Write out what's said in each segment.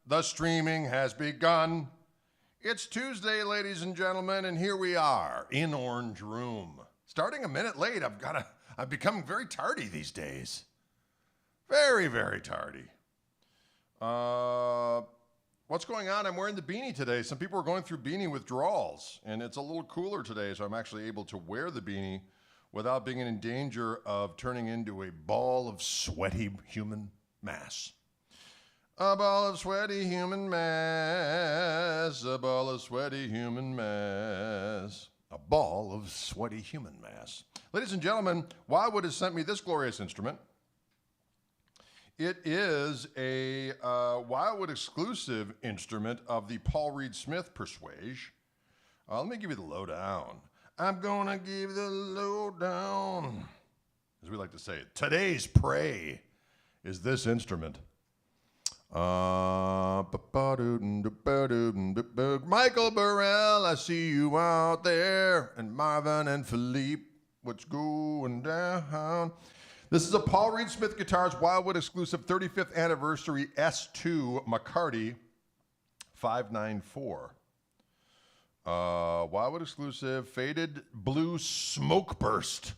The streaming has begun. It's Tuesday, ladies and gentlemen, and here we are in Orange Room. Starting a minute late, I've become very tardy these days. Very, very tardy. What's going on? I'm wearing the beanie today. Some people are going through beanie withdrawals, and it's a little cooler today, so I'm actually able to wear the beanie without being in danger of turning into a ball of sweaty human mass. A ball of sweaty human mass, a ball of sweaty human mass, a ball of sweaty human mass. Ladies and gentlemen, Wildwood has sent me this glorious instrument. It is a Wildwood exclusive instrument of the Paul Reed Smith persuasion. Let me give you the lowdown. I'm gonna give the lowdown. As we like to say, today's prey is this instrument. Michael Burrell, I see you out there, and Marvin and Philippe, what's going down? This is a Paul Reed Smith Guitars Wildwood exclusive 35th anniversary S2 McCarty 594. Wildwood exclusive faded blue smoke burst.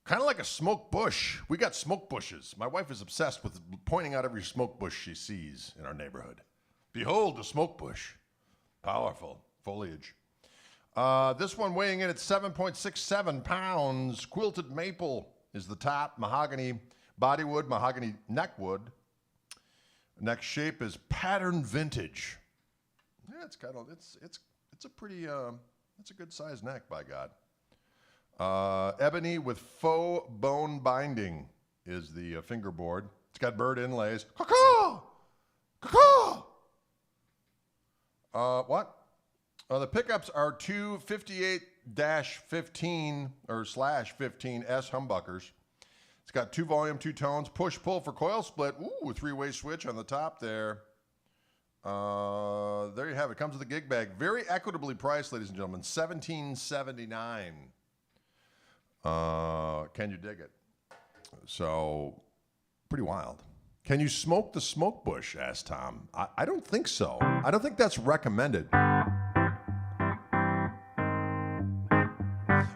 Kind of like a smoke bush. We got smoke bushes. My wife is obsessed with pointing out every smoke bush she sees in our neighborhood. Behold the smoke bush. Powerful foliage. This one weighing in at 7.67 pounds. Quilted maple is the top. Mahogany bodywood, mahogany neckwood. Neck shape is pattern vintage. Yeah, it's a pretty it's a good sized neck, by God. Ebony with faux bone binding is the fingerboard. It's got bird inlays. Caw-caw! Caw-caw! What? The pickups are two 58-15 or /15S humbuckers. It's got 2 volume, 2 tones, push-pull for coil split. Ooh, 3-way switch on the top there. There you have it. Comes with a gig bag. Very equitably priced, ladies and gentlemen. $17.79. Can you dig it? So, pretty wild. Can you smoke the smoke bush? Asked Tom. I don't think so. I don't think that's recommended.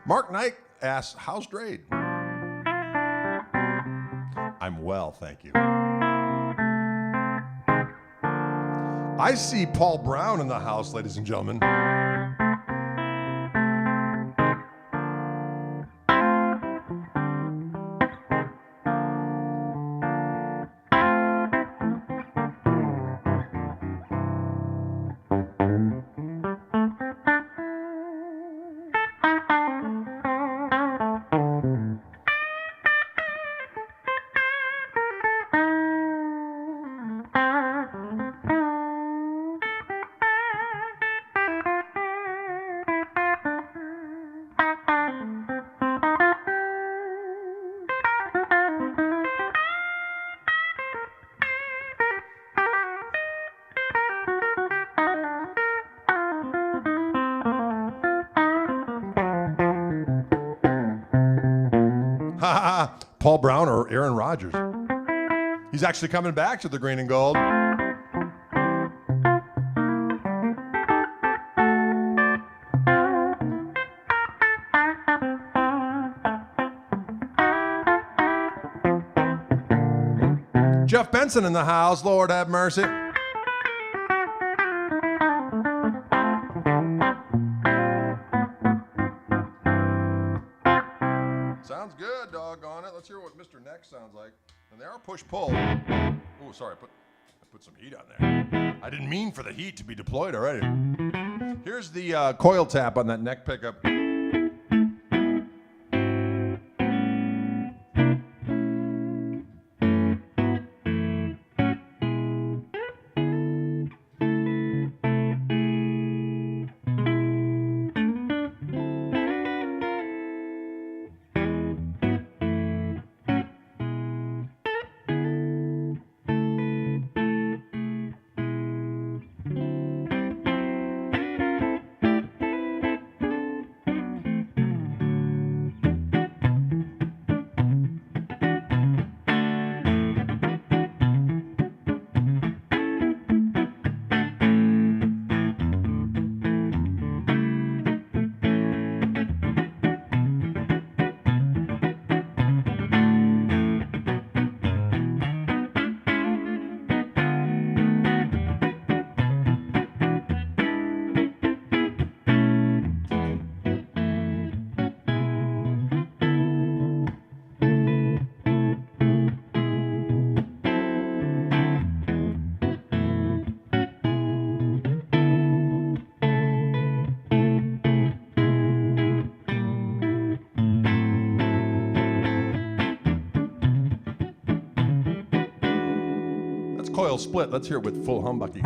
Mark Knight asks, how's Drade? I'm well, thank you. I see Paul Brown in the house, ladies and gentlemen. Paul Brown or Aaron Rodgers. He's actually coming back to the green and gold. Jeff Benson in the house. Lord have mercy. Sounds good, doggone it. Let's hear what Mr. Neck sounds like. And they are push-pull. Oh, sorry, I put some heat on there. I didn't mean for the heat to be deployed already. Here's the coil tap on that neck pickup. coil split. Let's hear it with full humbucky.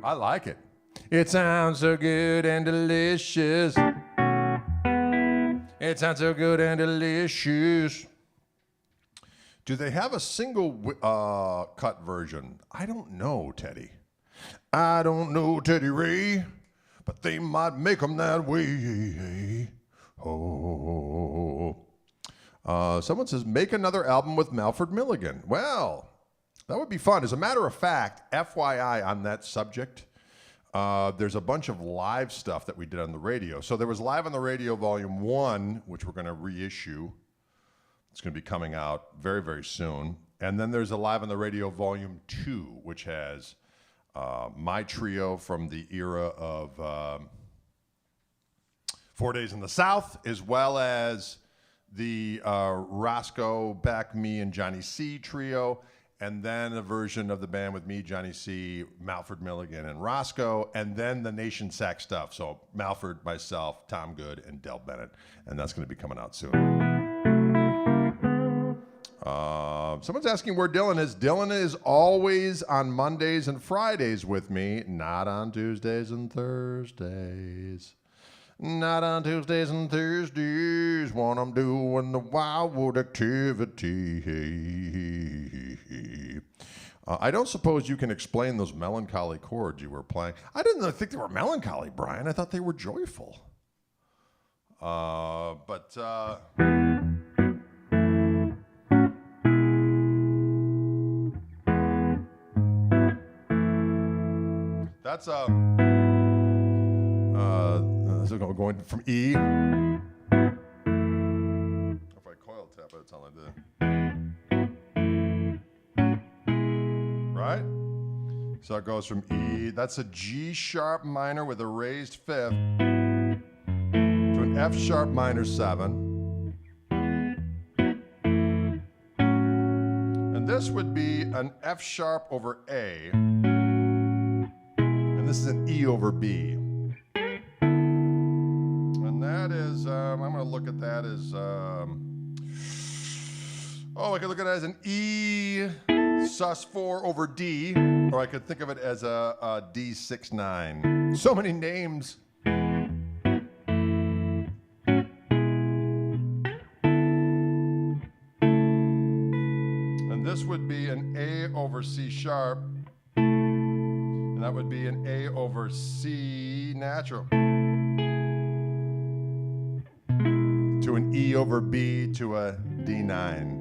I like it. It sounds so good and delicious. It sounds so good and delicious. Do they have a single cut version? I don't know, Teddy. I don't know, Teddy Ray, but they might make them that way. Oh. Someone says, make another album with Malford Milligan. Well, that would be fun. As a matter of fact, FYI on that subject, there's a bunch of live stuff that we did on the radio. So there was Live on the Radio Volume 1, which we're going to reissue. It's going to be coming out very, very soon. And then there's a Live on the Radio Volume 2, which has my trio from the era of 4 Days in the South, as well as the Roscoe, Beck, me, and Johnny C trio, and then a version of the band with me, Johnny C, Malford Milligan, and Roscoe, and then the Nation Sack stuff. So Malford, myself, Tom Good, and Del Bennett, and that's going to be coming out soon. Someone's asking where Dylan is. Dylan is always on Mondays and Fridays with me, not on Tuesdays and Thursdays. Not on Tuesdays and Thursdays when I'm doing the Wildwood activity. I don't suppose you can explain those melancholy chords you were playing. I didn't think they were melancholy, Brian. I thought they were joyful. That's so going from E. If I coil tap it, it's not like that. Right? So it goes from E. That's a G sharp minor with a raised fifth to an F sharp minor 7. And this would be an F sharp over A. And this is an E over B. That is, I'm going to look at that as, I could look at it as an E sus4 over D, or I could think of it as a D6-9. So many names. And this would be an A over C sharp, and that would be an A over C natural. To an E over B to a D9.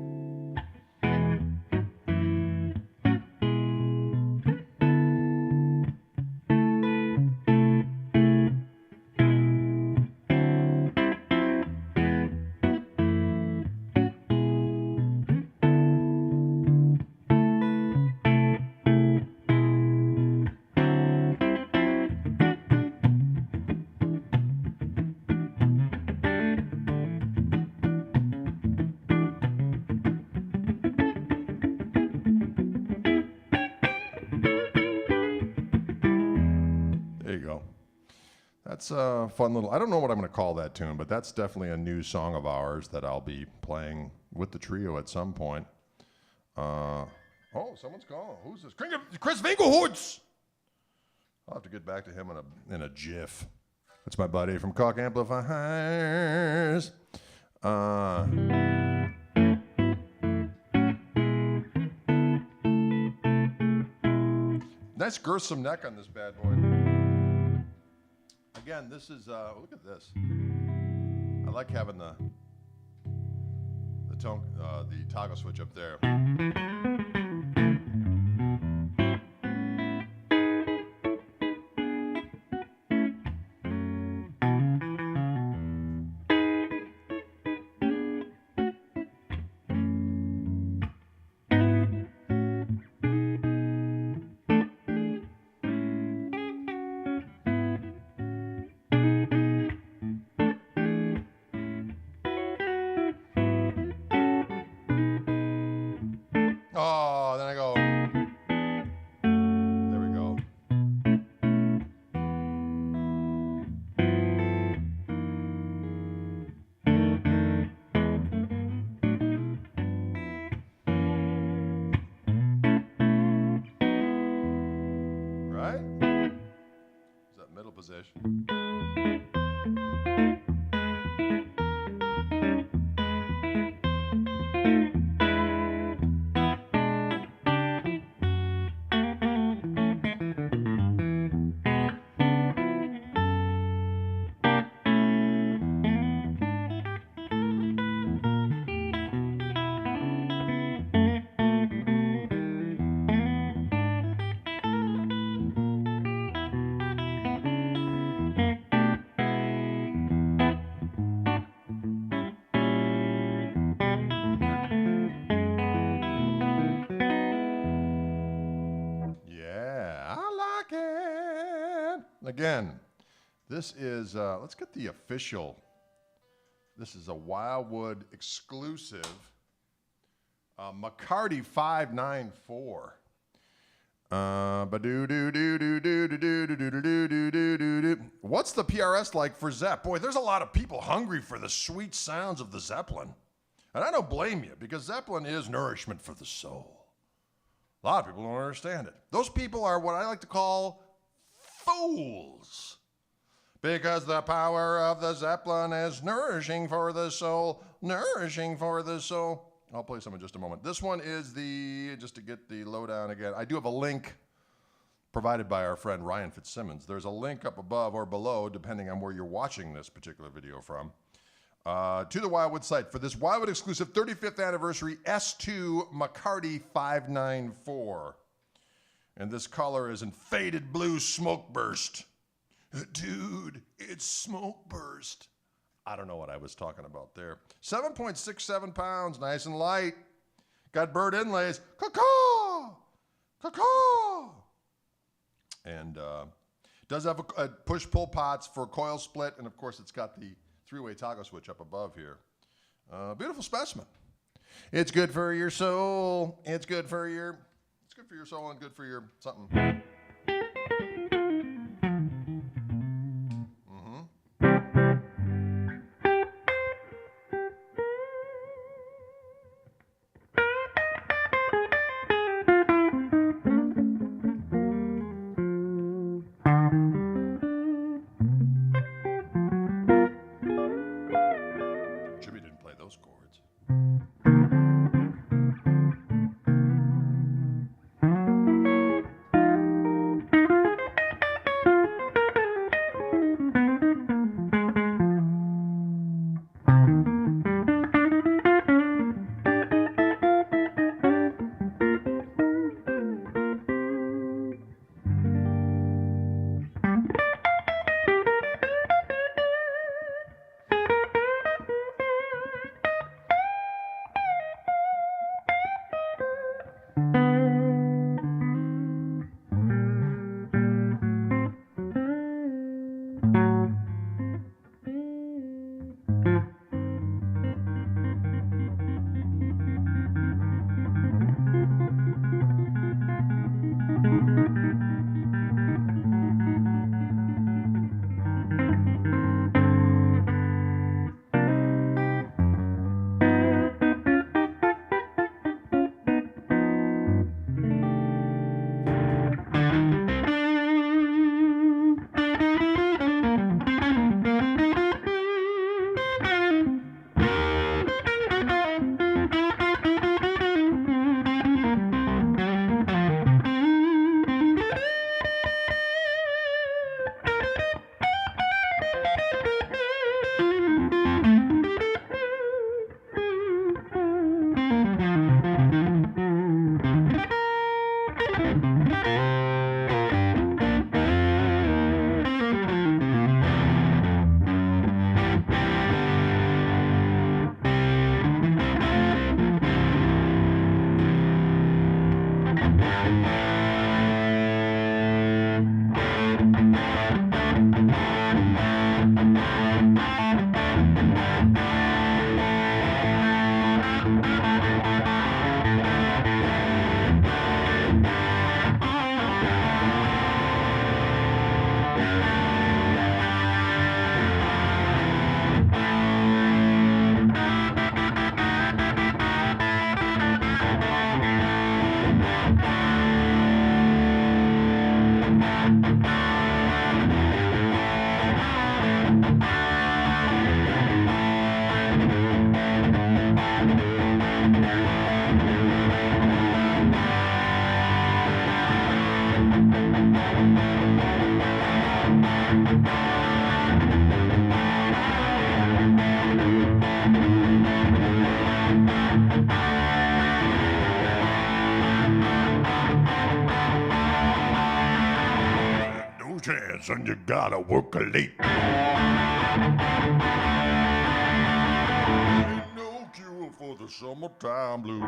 That's a fun little, I don't know what I'm going to call that tune, but that's definitely a new song of ours that I'll be playing with the trio at some point. Someone's calling. Who's this? Chris Winkelhoods! I'll have to get back to him in a jiff. That's my buddy from Koch Amplifiers. Nice girthsome neck on this bad boy. Again, this is, look at this. I like having the tone, the toggle switch up there. Oh, then I go. There we go. Right? Is that middle position? Again, this is, let's get the official. This is a Wildwood exclusive McCarty 594. What's the PRS like for Zepp? Boy, there's a lot of people hungry for the sweet sounds of the Zeppelin. And I don't blame you, because Zeppelin is nourishment for the soul. A lot of people don't understand it. Those people are what I like to call fools. Because the power of the Zeppelin is nourishing for the soul, nourishing for the soul. I'll play some in just a moment. This one is just to get the lowdown again, I do have a link provided by our friend Ryan Fitzsimmons. There's a link up above or below, depending on where you're watching this particular video from, to the Wildwood site for this Wildwood exclusive 35th anniversary S2 McCarty 594. And this color is in faded blue smoke burst. Dude, it's smoke burst. I don't know what I was talking about there. 7.67 pounds, nice and light. Got bird inlays. Caw-caw! Caw-caw! And does have a push-pull pots for coil split. And, of course, it's got the three-way toggle switch up above here. Beautiful specimen. It's good for your soul. It's good for your soul and good for your something. Jimmy didn't play those chords. no chance, and you gotta work a late. Ain't no cure for the summertime blues.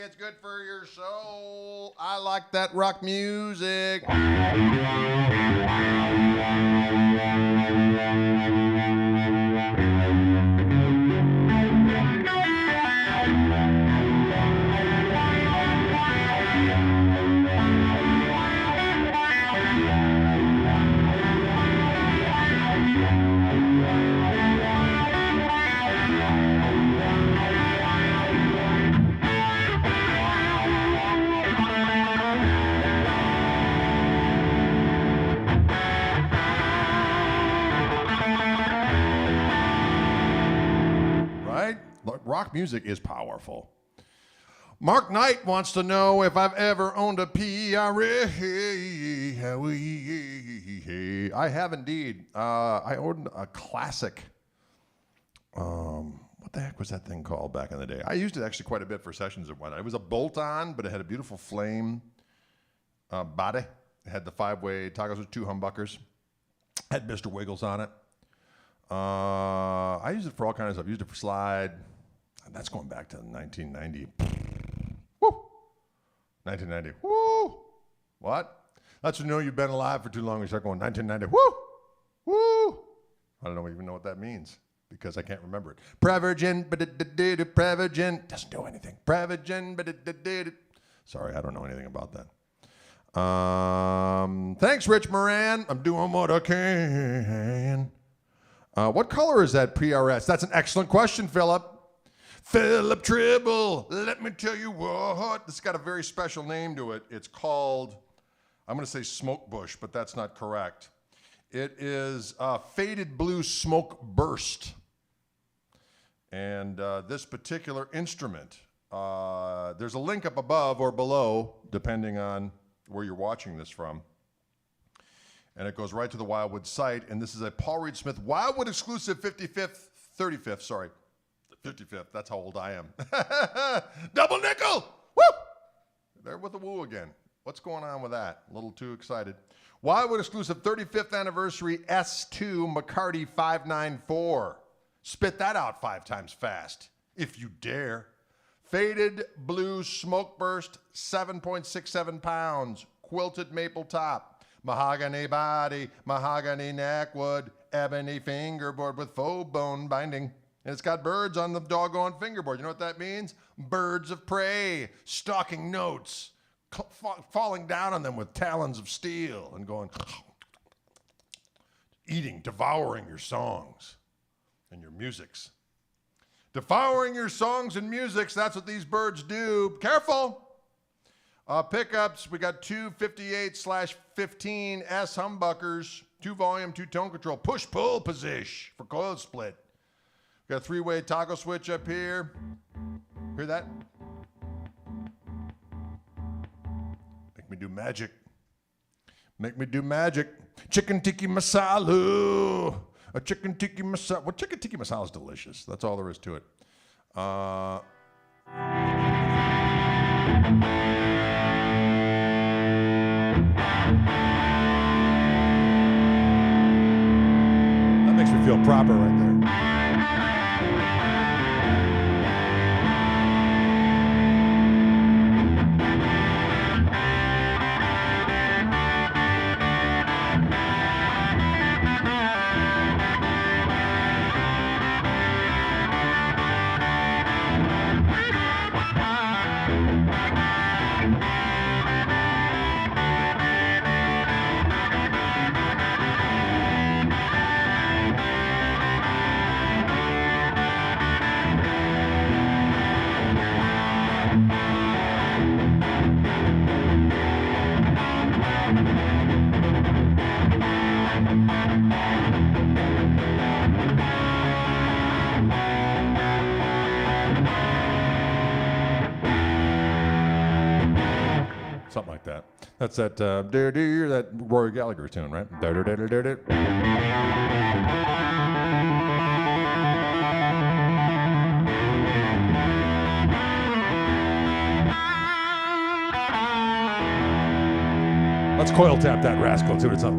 It's good for your soul. I like that rock music. Rock music is powerful. Mark Knight wants to know if I've ever owned a PRA. I have indeed. I owned a classic. What the heck was that thing called back in the day? I used it actually quite a bit for sessions and whatnot. It was a bolt-on, but it had a beautiful flame body. It had the 5-way toggles with 2 humbuckers. Had Mr. Wiggles on it. I used it for all kinds of stuff. I used it for slide. That's going back to 1990. Woo! 1990. Woo! What? That's when you know you've been alive for too long. You start going 1990. Woo! Woo! I don't even know what that means because I can't remember it. Prevagen, Prevagen doesn't do anything. Prevagen, Sorry, I don't know anything about that. Thanks, Rich Moran. I'm doing what I can. What color is that PRS? That's an excellent question, Philip. Philip Tribble, let me tell you what. This has got a very special name to it. It's called, I'm going to say smoke bush, but that's not correct. It is faded blue smoke burst. And this particular instrument, there's a link up above or below, depending on where you're watching this from. And it goes right to the Wildwood site. And this is a Paul Reed Smith Wildwood exclusive 35th, that's how old I am. Double nickel! Woo! There with the woo again. What's going on with that? A little too excited. Wildwood exclusive 35th anniversary S2 McCarty 594. Spit that out 5 times fast, if you dare. Faded blue smoke burst, 7.67 pounds. Quilted maple top. Mahogany body, mahogany neckwood, ebony fingerboard with faux bone binding. And it's got birds on the doggone fingerboard. You know what that means? Birds of prey, stalking notes, falling down on them with talons of steel and going, eating, devouring your songs and your musics. Devouring your songs and musics, that's what these birds do. Careful! Pickups, we got two 58/15 S humbuckers, 2 volume, 2 tone control, push-pull position for coil split. We got a 3-way toggle switch up here. Hear that? Make me do magic. Make me do magic. Chicken tikka masala. A chicken tikka masala. Well, chicken tikka masala is delicious. That's all there is to it. That makes me feel proper right there. Something like that. That's that Rory Gallagher tune, right? Let's coil tap that rascal and see what it's up.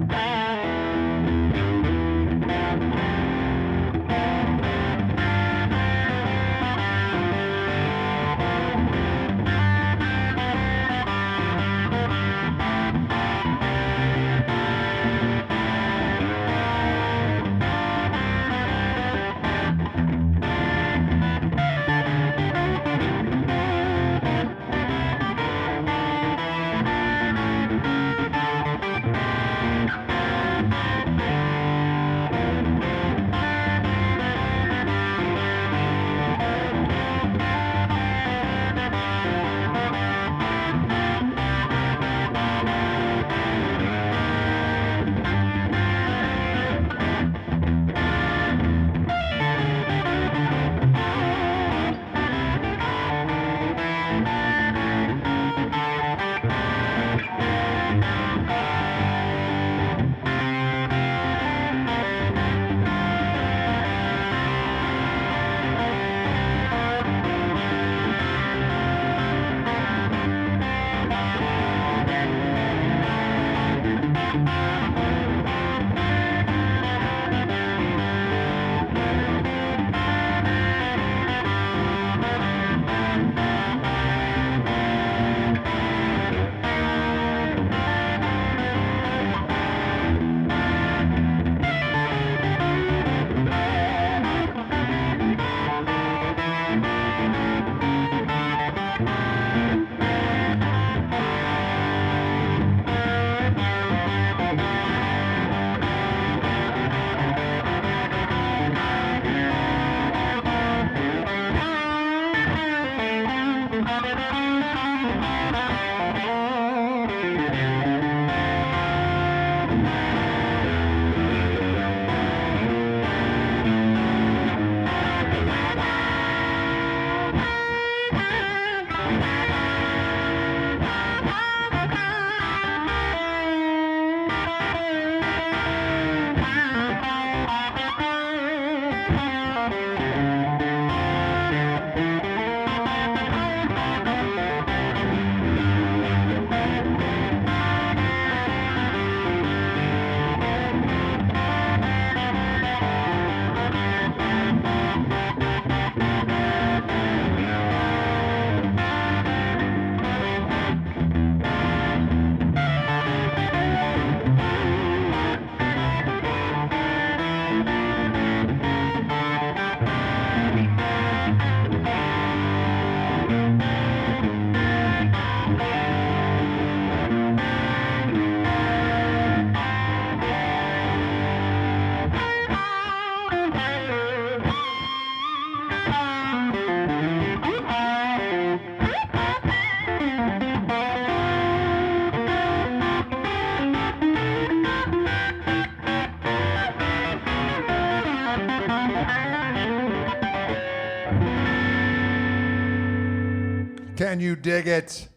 Can you dig it?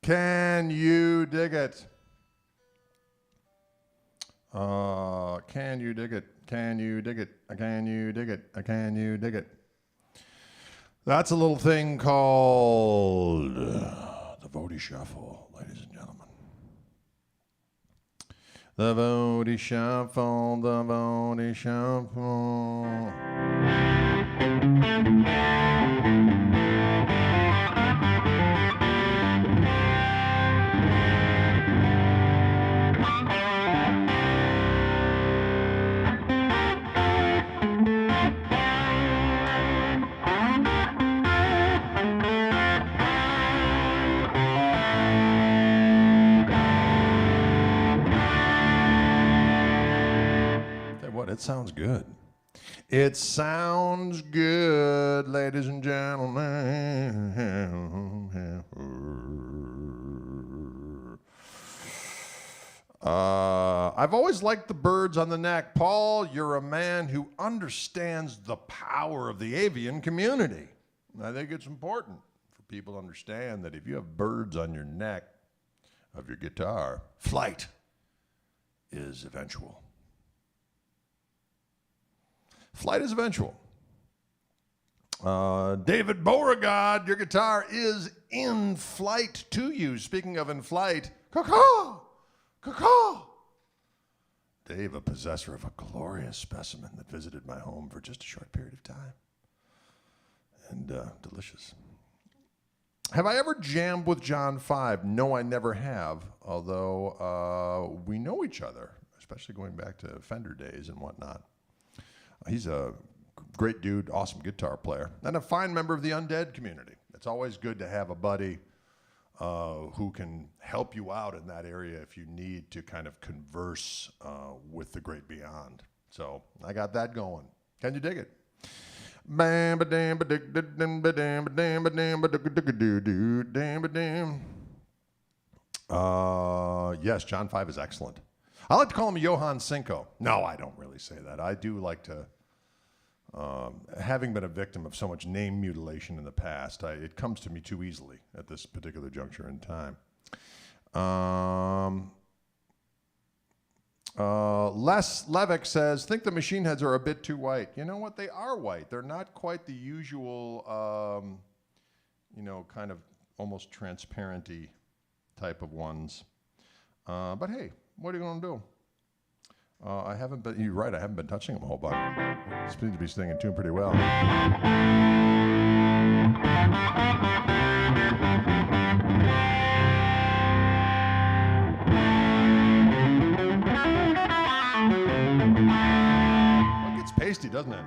Can you dig it? Can you dig it? Can you dig it? Can you dig it? Can you dig it? That's a little thing called the Vody Shuffle, ladies and gentlemen. The Vody Shuffle, the Vody Shuffle. It sounds good. It sounds good, ladies and gentlemen. I've always liked the birds on the neck. Paul, you're a man who understands the power of the avian community. I think it's important for people to understand that if you have birds on your neck of your guitar, flight is eventual. Flight is eventual. David Beauregard, your guitar is in flight to you. Speaking of in flight, caw-caw, caw-caw. Dave, a possessor of a glorious specimen that visited my home for just a short period of time. And delicious. Have I ever jammed with John 5? No, I never have, although we know each other, especially going back to Fender days and whatnot. He's a great dude, awesome guitar player, and a fine member of the undead community. It's always good to have a buddy who can help you out in that area if you need to kind of converse with the great beyond. So I got that going. Can you dig it? Yes, John 5 is excellent. I like to call him Johann Cinco. No, I don't really say that. I do like to, having been a victim of so much name mutilation in the past, it comes to me too easily at this particular juncture in time. Les Levick says, think the Machine Heads are a bit too white. You know what? They are white. They're not quite the usual, kind of almost transparent-y type of ones. But hey, what are you going to do? You're right, I haven't been touching them a whole bunch. Seems to be staying in tune pretty well. It gets pasty, doesn't it?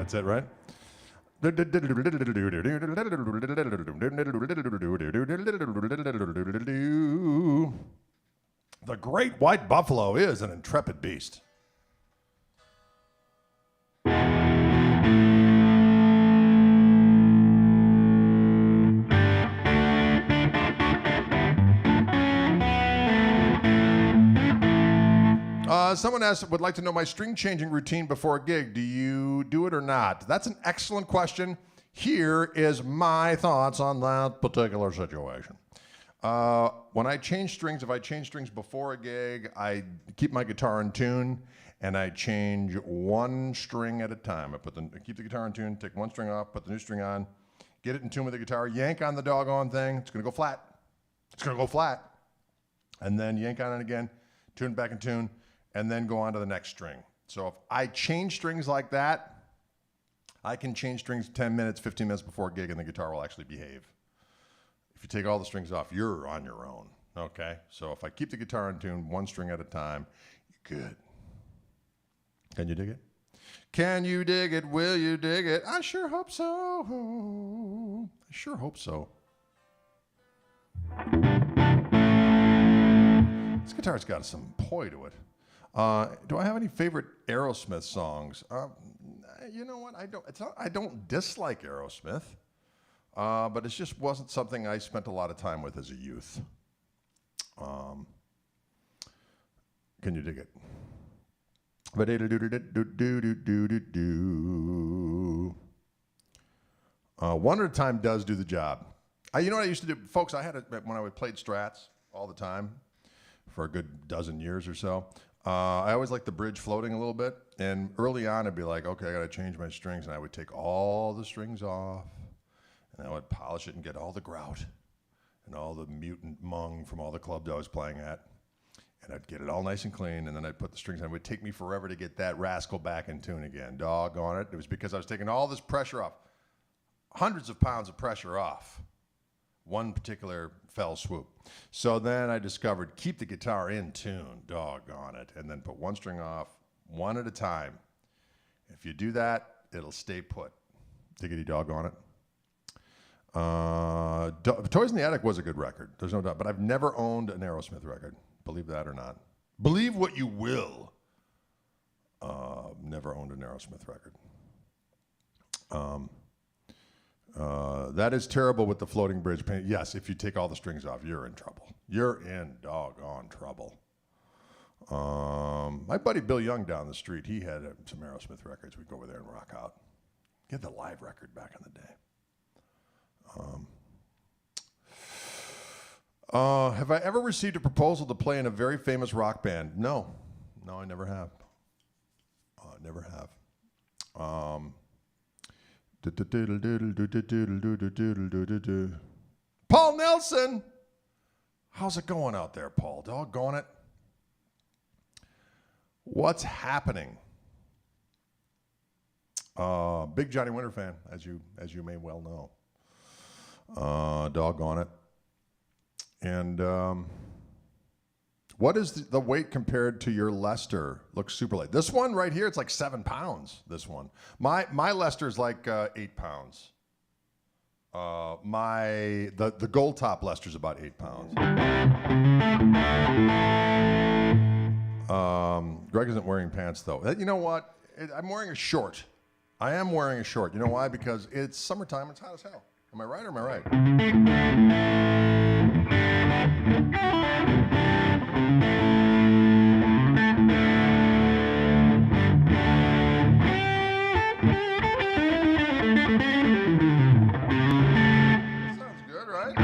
That's it, right? The great white buffalo is an intrepid beast. Someone would like to know my string changing routine before a gig. Do you do it or not? That's an excellent question. Here is my thoughts on that particular situation. When I change strings, if I change strings before a gig, I keep my guitar in tune and I change one string at a time. I keep the guitar in tune, take one string off, put the new string on, get it in tune with the guitar, yank on the doggone thing. It's gonna go flat. It's gonna go flat. And then yank on it again, tune it back in tune, and then go on to the next string. So if I change strings like that, I can change strings 10 minutes, 15 minutes before a gig, and the guitar will actually behave. If you take all the strings off, you're on your own, okay? So if I keep the guitar in tune, one string at a time, you're good. Can you dig it? Can you dig it? Will you dig it? I sure hope so. I sure hope so. This guitar's got some poi to it. Do I have any favorite Aerosmith songs? You know what? I don't dislike Aerosmith, but it just wasn't something I spent a lot of time with as a youth. Can you dig it? One at a time does do the job. You know what I used to do, folks? When I played Strats all the time for a good dozen years or so. I always liked the bridge floating a little bit, and early on I'd be like, okay, I gotta change my strings, and I would take all the strings off, and I would polish it and get all the grout and all the mutant mung from all the clubs I was playing at, and I'd get it all nice and clean, and then I'd put the strings on. It would take me forever to get that rascal back in tune again. Doggone it. It was because I was taking all this pressure off, hundreds of pounds of pressure off, one particular fell swoop. So then I discovered keep the guitar in tune, doggone it, and then put one string off, one at a time. If you do that, it'll stay put. Diggity doggone it. Toys in the Attic was a good record, there's no doubt, but I've never owned an Aerosmith record, believe that or not. Believe what you will. Never owned an Aerosmith record. That is terrible with the floating bridge paint. Yes, if you take all the strings off, you're in trouble. You're in doggone trouble. My buddy Bill Young down the street, he had some Aerosmith records. We'd go over there and rock out. Get the live record back in the day. Have I ever received a proposal to play in a very famous rock band? No. No, I never have. Never have. Paul Nelson! How's it going out there, Paul? Doggone it. What's happening? Big Johnny Winter fan, as you may well know. Doggone it. And what is the weight compared to your Lester? Looks super light. This one right here, it's like 7 pounds, this one. My Lester's like 8 pounds. The gold top Lester's about 8 pounds. Greg isn't wearing pants though. You know what? I'm wearing a short. I am wearing a short. You know why? Because it's summertime, it's hot as hell. Am I right or am I right? Sounds good, right?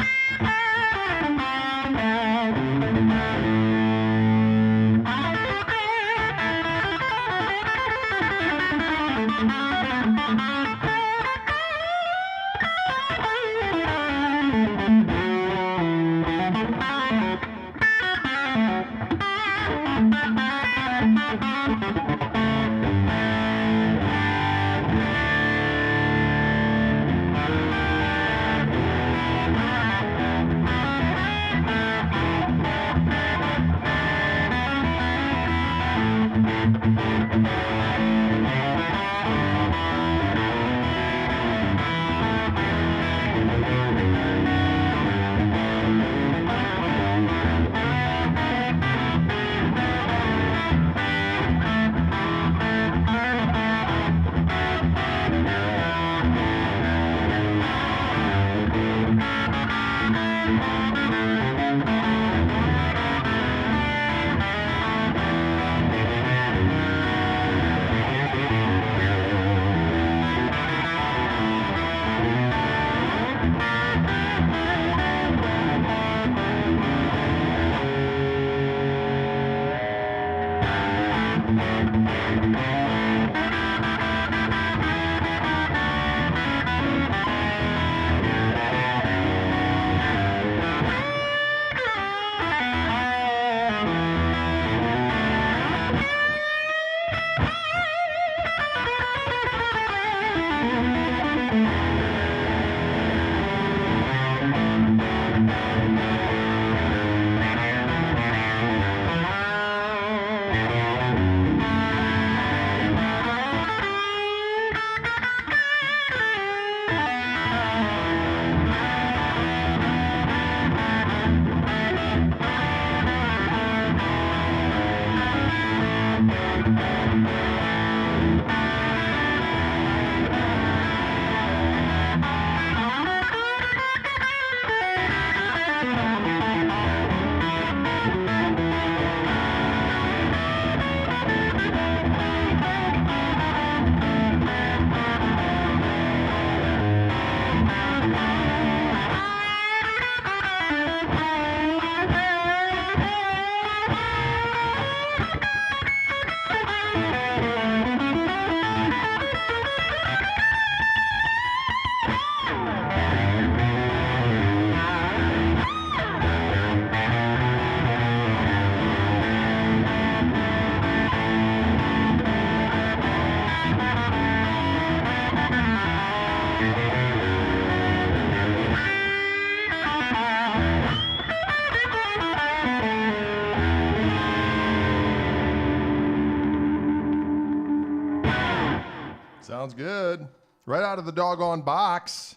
Sounds good. Right out of the doggone box.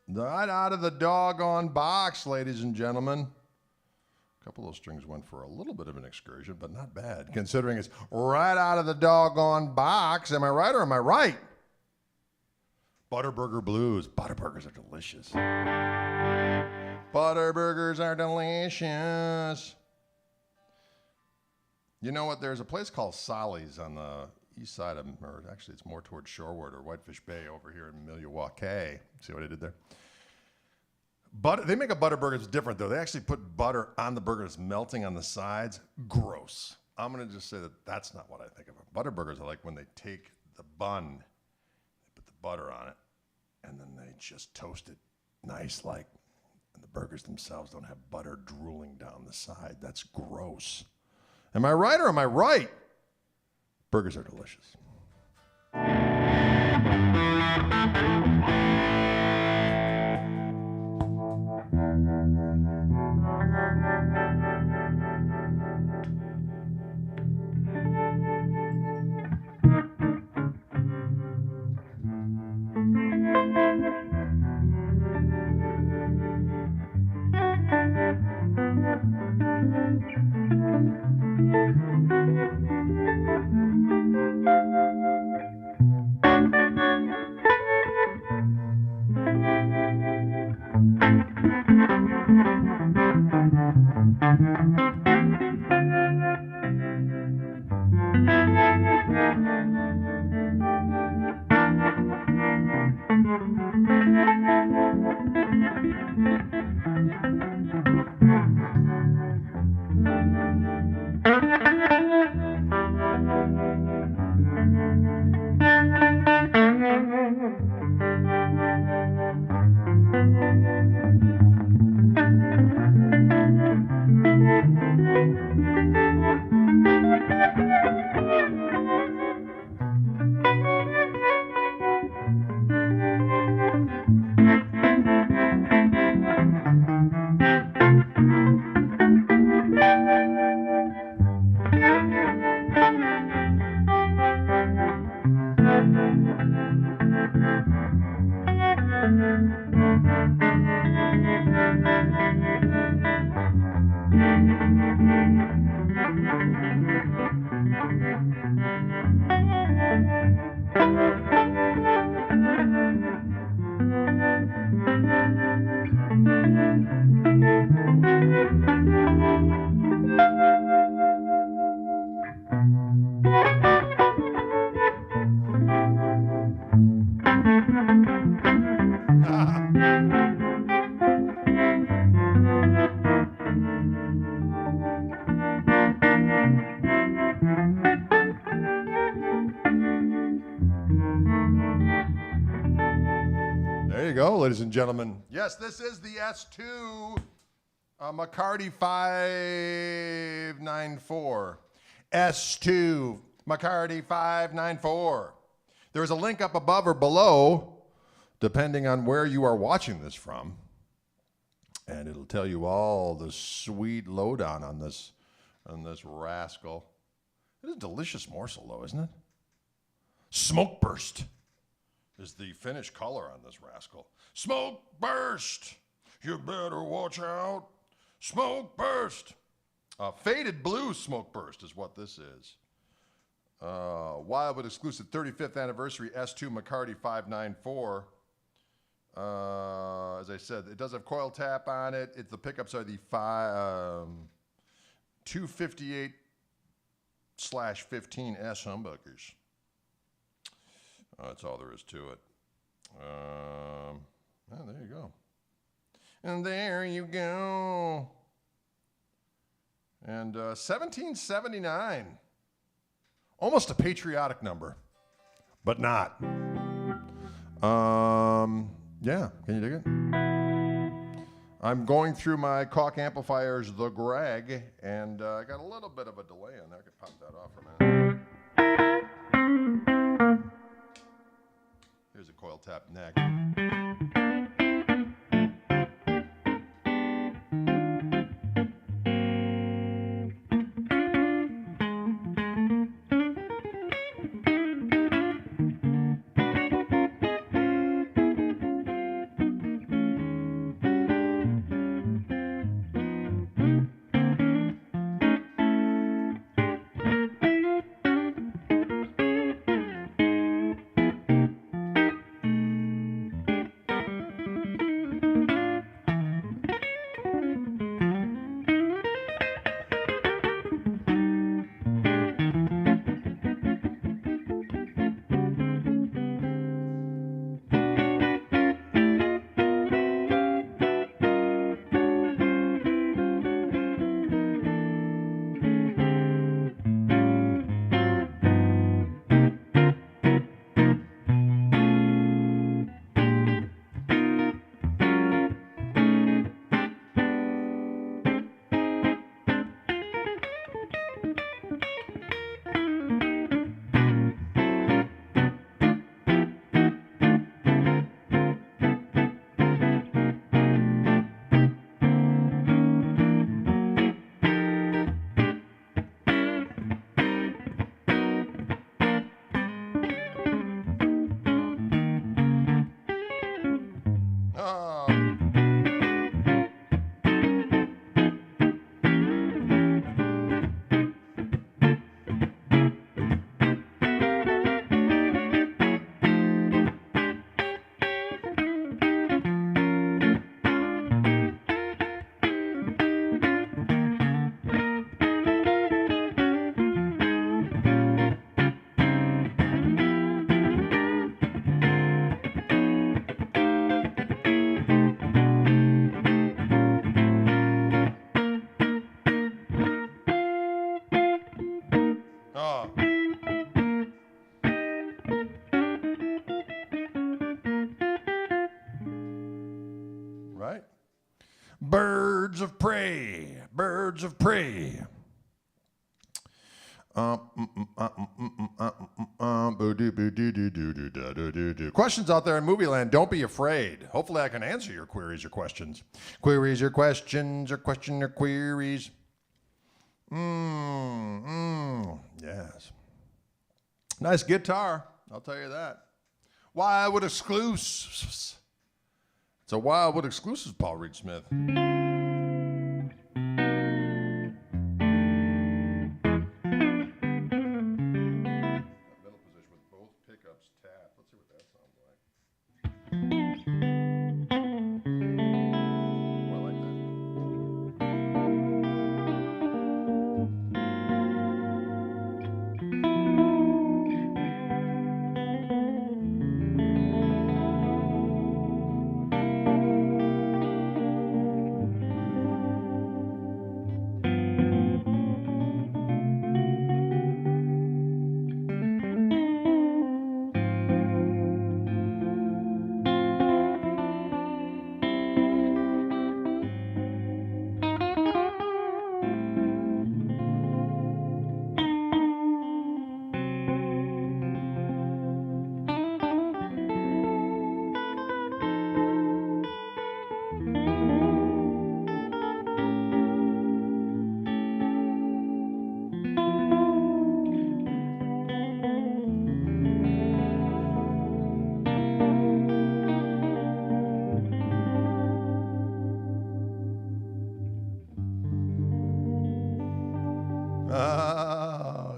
Right out of the doggone box, ladies and gentlemen. A couple of those strings went for a little bit of an excursion, but not bad, considering it's right out of the doggone box. Am I right or am I right? Butterburger Blues. Butterburgers are delicious. Butterburgers are delicious. You know what? There's a place called Solly's on the east side of, or actually it's more towards Shorewood or Whitefish Bay over here in Milwaukee. See what I did there? But they make a Butterburger that's different, though. They actually put butter on the burger that's melting on the sides. Gross. I'm going to just say that that's not what I think of. Butterburgers are like when they take the bun, they put the butter on it, and then they just toast it nice, like, and the burgers themselves don't have butter drooling down the side. That's gross. Am I right or am I right? Burgers are delicious. There you go, ladies and gentlemen. Yes, this is the S2 McCarty 594. S2 McCarty 594. There's a link up above or below, depending on where you are watching this from. And it'll tell you all the sweet lowdown on this rascal. It is a delicious morsel, though, isn't it? Smoke burst is the finished color on this rascal. Smoke burst! You better watch out. Smoke burst! Faded blue smoke burst is what this is. Wildwood exclusive 35th anniversary S2 McCarty 594. As I said, it does have coil tap on it. The pickups are the 258/15S humbuckers. That's all there is to it. There you go. And there you go. And 1779. Almost a patriotic number, but not. Yeah, can you dig it? I'm going through my Koch amplifiers, the Greg, and I got a little bit of a delay on there. I could pop that off for a minute. Here's a coil tap neck. Birds of prey. Birds of prey. Questions out there in movie land, don't be afraid. Hopefully I can answer your queries or questions. Queries or questions or question or queries. Yes. Nice guitar, I'll tell you that. Wildwood exclusives. It's a Wildwood exclusive, Paul Reed Smith.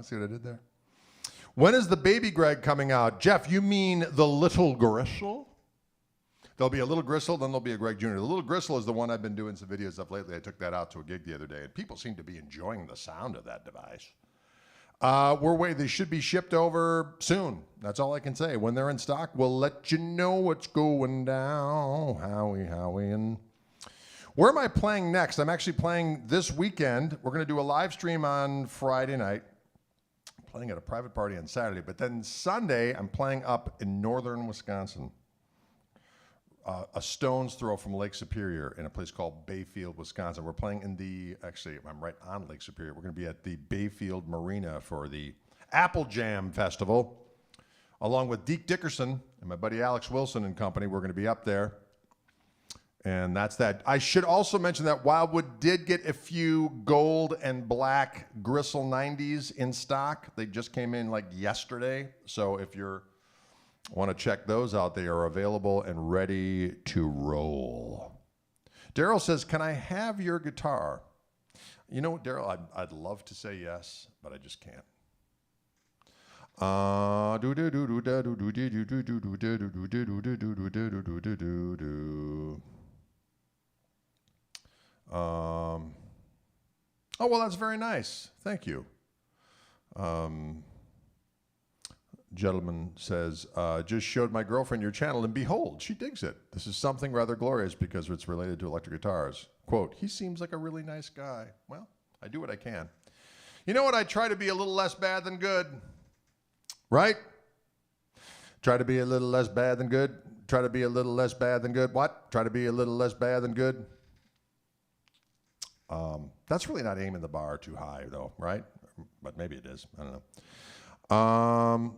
See what I did there? When is the baby Greg coming out? Jeff, you mean the little Gristle? There'll be a little Gristle, then there'll be a Greg Jr. The little Gristle is the one I've been doing some videos of lately. I took that out to a gig the other day, and people seem to be enjoying the sound of that device. They should be shipped over soon. That's all I can say. When they're in stock, we'll let you know what's going down. Howie, and where am I playing next? I'm actually playing this weekend. We're going to do a live stream on Friday night. I'm playing at a private party on Saturday. But then Sunday, I'm playing up in northern Wisconsin. A stone's throw from Lake Superior in a place called Bayfield, Wisconsin. We're playing I'm right on Lake Superior. We're going to be at the Bayfield Marina for the Apple Jam Festival. Along with Deke Dickerson and my buddy Alex Wilson and company, we're going to be up there. And that's that. I should also mention that Wildwood did get a few gold and black Gristle 90s in stock. They just came in like yesterday. So if you want to check those out, they are available and ready to roll. Daryl says, can I have your guitar? You know what, Daryl? I'd love to say yes, but I just can't. Oh, well, that's very nice. Thank you. Gentleman says, just showed my girlfriend your channel, and behold, she digs it. This is something rather glorious because it's related to electric guitars. Quote, he seems like a really nice guy. Well, I do what I can. You know what? I try to be a little less bad than good. Right? Try to be a little less bad than good. Try to be a little less bad than good. What? Try to be a little less bad than good. That's really not aiming the bar too high, though, right? But maybe it is. I don't know.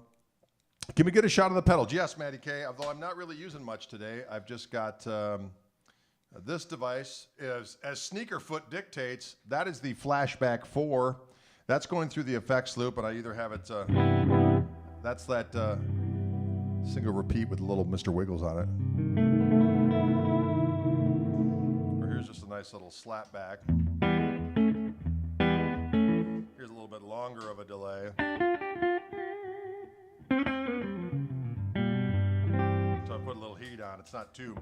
Can we get a shot of the pedals? Yes, Matty K. Although I'm not really using much today. I've just got this device. As Sneakerfoot dictates, that is the Flashback 4. That's going through the effects loop, and I either have it... that's that single repeat with a little Mr. Wiggles on it. Or here's just a nice little slap back. Here's a little bit longer of a delay. So I put a little heat on. It's not too...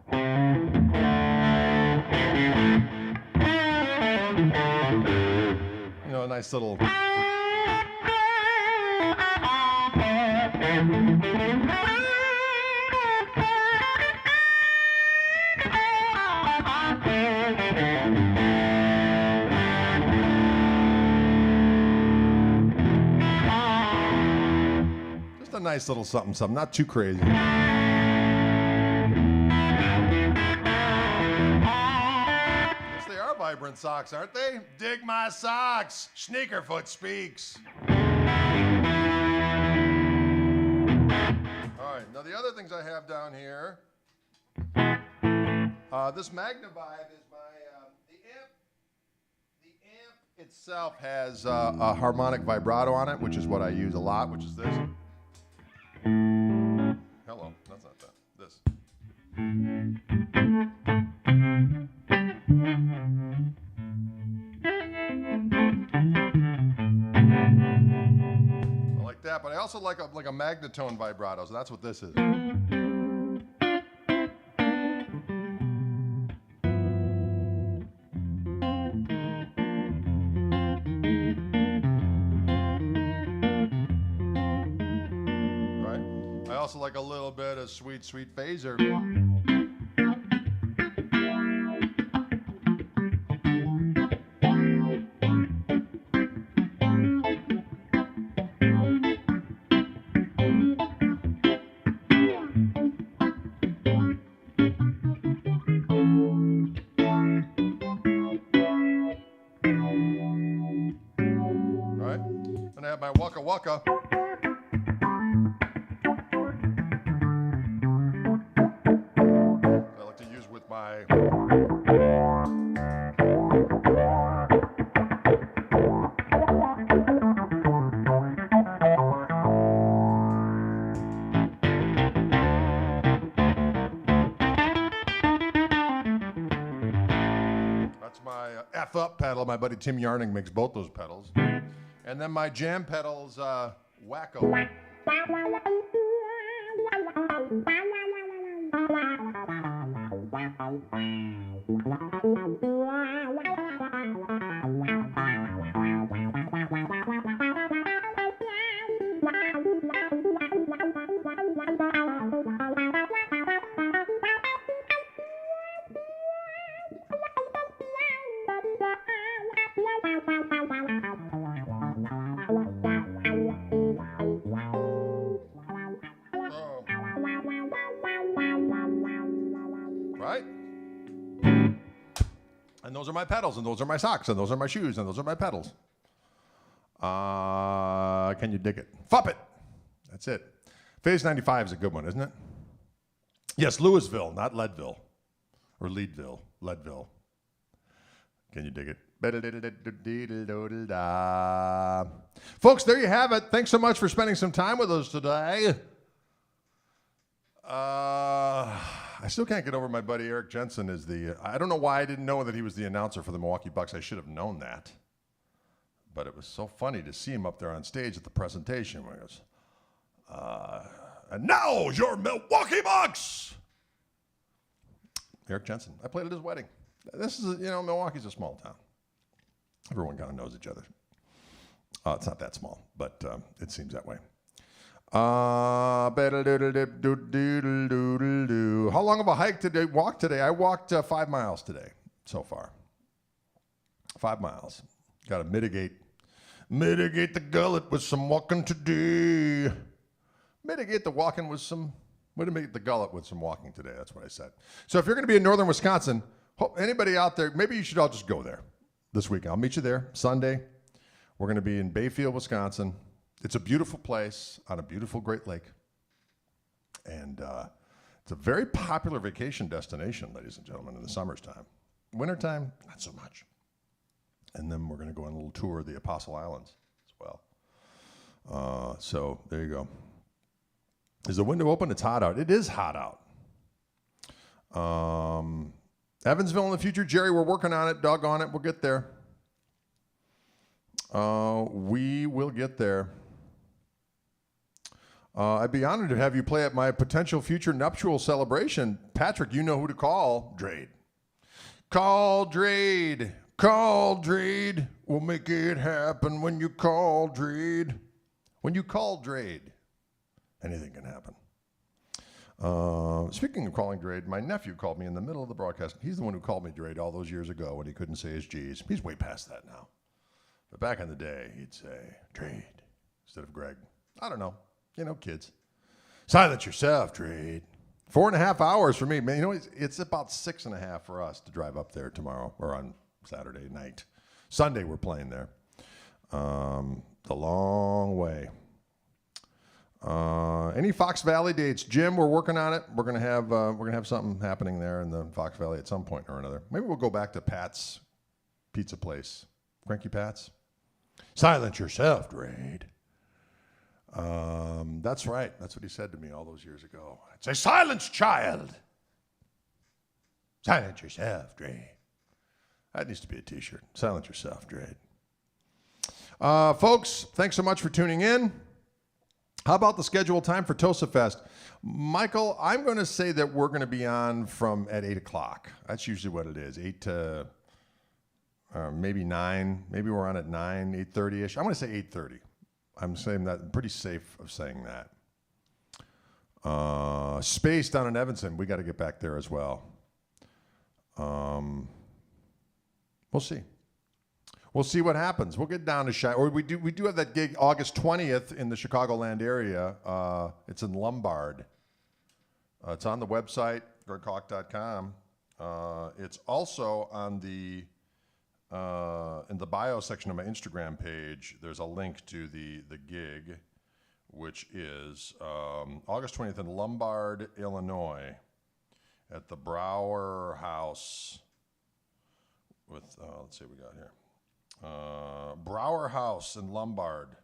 You know, a nice little... Just a nice little something, not too crazy. Yes, they vibrant socks, aren't they? Dig my socks. Sneakerfoot speaks. All right, now the other things I have down here. This Magnavibe is the amp itself has a harmonic vibrato on it, which is what I use a lot, which is this. Hello, that's not that. This. I like that, but I also like a magnetone vibrato, so that's what this is. I also like a little bit of sweet, sweet phaser. All right, and I have my Waka Waka. F up pedal. My buddy Tim Yarning makes both those pedals. And then my jam pedals, Wacko. Right? And those are my pedals, and those are my socks, and those are my shoes, and those are my pedals. Can you dig it? Fup it. That's it. Phase 95 is a good one, isn't it? Yes, Louisville, not Leadville. Or Leadville. Leadville. Can you dig it? Folks, there you have it. Thanks so much for spending some time with us today. I still can't get over my buddy Eric Jensen is I don't know why I didn't know that he was the announcer for the Milwaukee Bucks. I should have known that. But it was so funny to see him up there on stage at the presentation where he goes, and now your Milwaukee Bucks! Eric Jensen. I played at his wedding. This is, Milwaukee's a small town. Everyone kind of knows each other. It's not that small, but it seems that way. How long of a hike did I walk today? I walked 5 miles today so far. 5 miles. Got to mitigate the gullet with some walking today. Mitigate the walking with some. Mitigate the gullet with some walking today. That's what I said. So if you're going to be in northern Wisconsin, anybody out there, maybe you should all just go there this week. I'll meet you there Sunday. We're going to be in Bayfield, Wisconsin. It's a beautiful place on a beautiful Great Lake. And it's a very popular vacation destination, ladies and gentlemen, in the summertime. Wintertime, not so much. And then we're going to go on a little tour of the Apostle Islands as well. So there you go. Is the window open? It's hot out. It is hot out. Evansville in the future, Jerry, we're working on it. Doggone it. We'll get there. We will get there. I'd be honored to have you play at my potential future nuptial celebration. Patrick, you know who to call. Drade. Call Drade. Call Drade. We'll make it happen when you call Drade. When you call Drade, anything can happen. Speaking of calling Drade, my nephew called me in the middle of the broadcast. He's the one who called me Drade all those years ago when he couldn't say his G's. He's way past that now. But back in the day, he'd say, Drade, instead of Greg. I don't know. Kids. Silence yourself, Drade. 4.5 hours for me. Man, it's about 6.5 for us to drive up there tomorrow, or on Saturday night. Sunday we're playing there. The long way. Any Fox Valley dates, Jim? We're working on it. We're gonna have something happening there in the Fox Valley at some point or another. Maybe we'll go back to Pat's Pizza Place, Cranky Pat's. Silence yourself, Drade. That's right. That's what he said to me all those years ago. I'd say, silence, child. Silence yourself, Drade. That needs to be a T-shirt. Silence yourself, Drade. Folks, thanks so much for tuning in. How about the scheduled time for Tosa Fest? Michael, I'm going to say that we're going to be on from at 8 o'clock. That's usually what it is, 8 to maybe 9. Maybe we're on at 9, 8:30-ish. I'm going to say 8:30. I'm saying that. I'm pretty safe of saying that. Space down in Evanston, we got to get back there as well. We'll see. We'll see what happens. We'll get down to or we do have that gig August 20th in the Chicagoland area. It's in Lombard. It's on the website, gregkoch.com. It's also on the in the bio section of my Instagram page. There's a link to the gig, which is August 20th in Lombard, Illinois, at the Brower House. With let's see what we got here. Brower House in Lombard.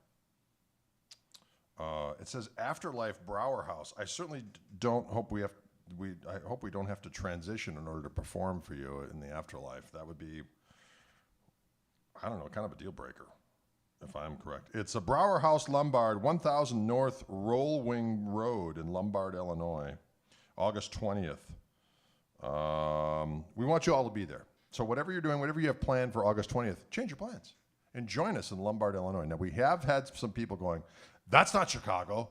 It says Afterlife Brower House. I certainly don't hope I hope we don't have to transition in order to perform for you in the afterlife. That would be, I don't know, kind of a deal breaker, if I'm correct. It's a Brower House, Lombard, 1000 North Rollwing Road in Lombard, Illinois, August 20th. We want you all to be there. So whatever you're doing, whatever you have planned for August 20th, change your plans and join us in Lombard, Illinois. Now, we have had some people going, that's not Chicago.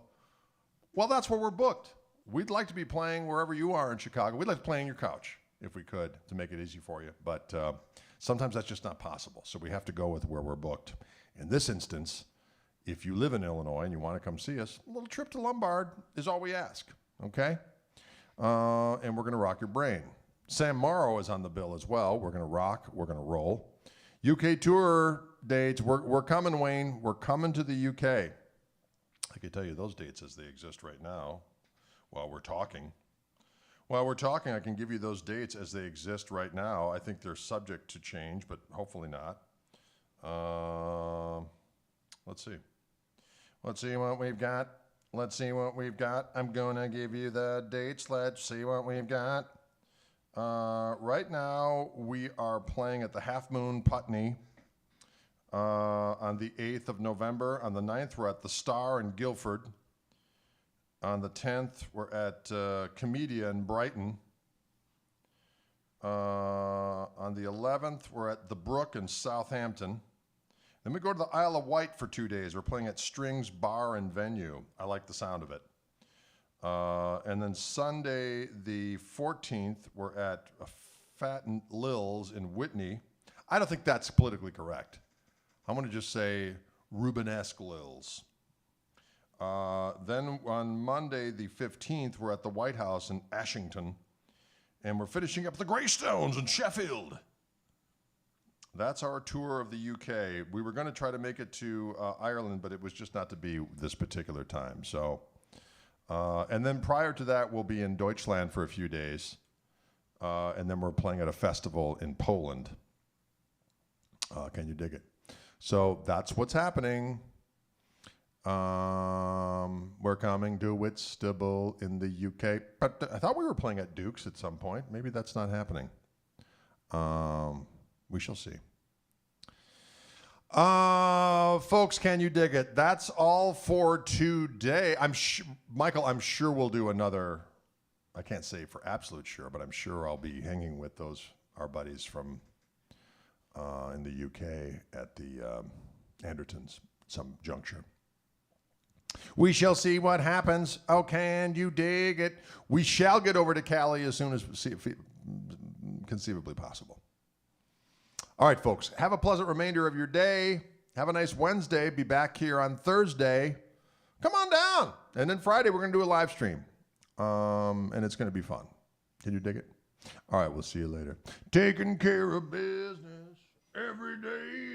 Well, that's where we're booked. We'd like to be playing wherever you are in Chicago. We'd like to play on your couch if we could to make it easy for you. But sometimes that's just not possible. So we have to go with where we're booked. In this instance, if you live in Illinois and you want to come see us, a little trip to Lombard is all we ask, okay? And we're going to rock your brain. Sam Morrow is on the bill as well. We're going to rock. We're going to roll. UK tour dates. We're coming, Wayne. We're coming to the UK. I can tell you those dates as they exist right now while we're talking. While we're talking, I can give you those dates as they exist right now. I think they're subject to change, but hopefully not. Let's see. Let's see what we've got. Let's see what we've got. I'm going to give you the dates. Let's see what we've got. Right now, we are playing at the Half Moon Putney on the 8th of November. On the 9th, we're at the Star in Guilford. On the 10th, we're at Comedia in Brighton. On the 11th, we're at the Brook in Southampton. Then we go to the Isle of Wight for 2 days. We're playing at Strings Bar and Venue. I like the sound of it. And then Sunday, the 14th, we're at Fat and Lil's in Whitney. I don't think that's politically correct. I'm going to just say Rubenesque Lil's. Then on Monday, the 15th, we're at the White House in Ashington. And we're finishing up the Greystones in Sheffield. That's our tour of the UK. We were going to try to make it to Ireland, but it was just not to be this particular time. So... and then prior to that, we'll be in Deutschland for a few days. And then we're playing at a festival in Poland. Can you dig it? So that's what's happening. We're coming to Whitstable in the UK. But I thought we were playing at Duke's at some point. Maybe that's not happening. We shall see. Folks, can you dig it? That's all for today. Michael, I'm sure we'll do another. I can't say for absolute sure, but I'm sure I'll be hanging with our buddies from in the UK at the Andertons some juncture. We shall see what happens. Oh, can you dig it? We shall get over to Cali as soon as conceivably possible. All right, folks, have a pleasant remainder of your day. Have a nice Wednesday. Be back here on Thursday. Come on down. And then Friday, we're going to do a live stream. And it's going to be fun. Can you dig it? All right, we'll see you later. Taking care of business. every day.